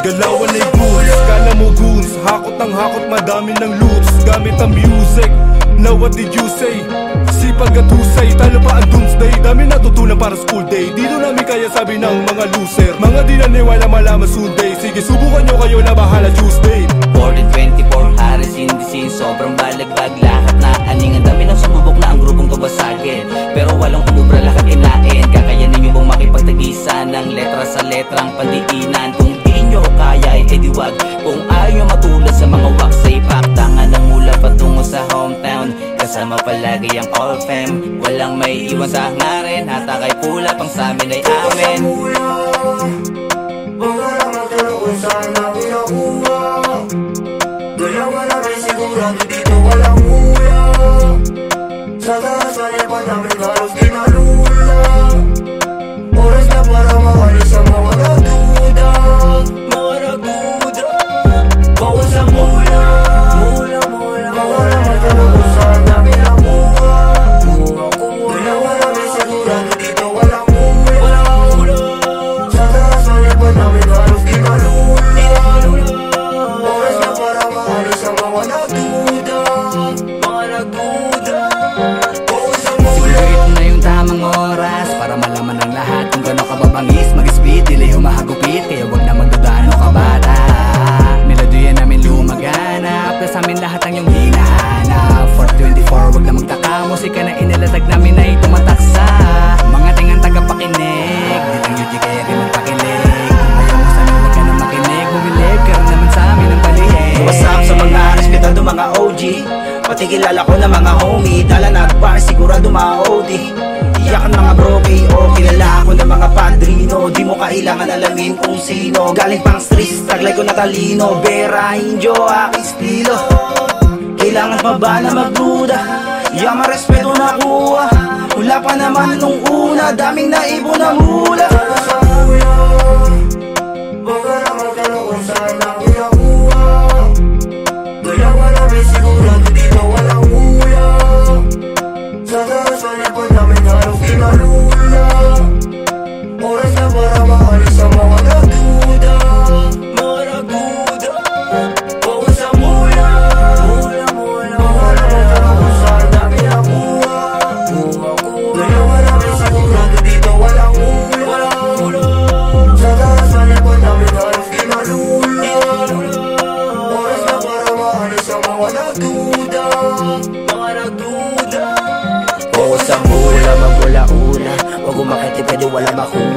Galawan ay goods, kala mo goons. Hakot ng hakot, madami ng loots. Gamit ang music, now what did you say? Sipag at husay, talo pa ang doomsday. Dami natutunan para school day. Dito namin kaya sabi ng mga loser. Mga di naniwala malaman Sunday. Sige subukan nyo, kayo na bahala Tuesday. 40-24 Harris in the scene. Sobrang balagbag, lahat na aning. Ang dami ng sumubok na ang grupong kabasagin, pero walang umubra, lahat kinain. Kakayanin nyo bang makipagtagisan ng letra sa letrang pandiinan? Kung di nyo kaya ay ediwag. Kung ayaw nyo matulad sa mga wax, ay paktangan ng mula patungo sa hometown. Kasama palagi ang all fam, walang may iwan sa hangarin. Hatakay pula pang samin ay amin. Huwag ka lang magtanong kung saan namin nakuha. Dalawa na rin sigurado dito walang huya. Sa taas sa lipat namin halos kinalula. Oras na para makalis ang mga nagduda. Mga nagduda. Bawas ang mula. Huwag ka lang magtanong kung saan namin nakuha. Dalawa na rin sigurado dito walang huya. Sa taas sa lipat namin halos kinalula. Oras na para makalis ang mga nagduda. Mga nagduda. Siguro ito na yung tamang oras para malaman ng lahat kung gano'n ka babangis. Mag-speed, dili humahagupit, kaya wag na magduda ano ka bata. Melodiya namin lumagana, plus amin lahat ang iyong hinahanap. 424, wag na magtaka, musika na inilatag namin ay tumataksa. Mga tingang tagapakinig, di lang yun di kaya rin magpakinig. Kung ayaw mo samin, wag ka na makinig. Bumilig ka rin naman sa amin ng palihig. What's up sa mga respetado mga OG, pati kilala ko na mga homie. Dala nagbar, sigurado mga OD. Iyakan mga bro, KO. Kilala ako ng mga padrino. Di mo kailangan alamin kung sino. Galing pang streets, taglay ko na talino. Vera, Indio, aking estilo. Kailangan pa ba na magduda? Yaman respeto na kuha. Wala pa naman nung una, daming naibon ng hula. Huwag ka lang magtanong kung saan namin nakuha. Dalawa na rin sigurado dito walang huya. Sa taas sa lipat namin halos kinalula. Oras na para makalis ang mga nagduda. Mga nagduda. Bawas ang mula. Huwag ka lang magtanong kung saan namin nakuha. Dalawa na rin sigurado dito walang huya. Sa taas sa lipat namin halos kinalula. Oras na para makalis ang mga nagduda. Mga nagduda. Oo sa mula, magula una. Huwag umakit, pwede wala makuna.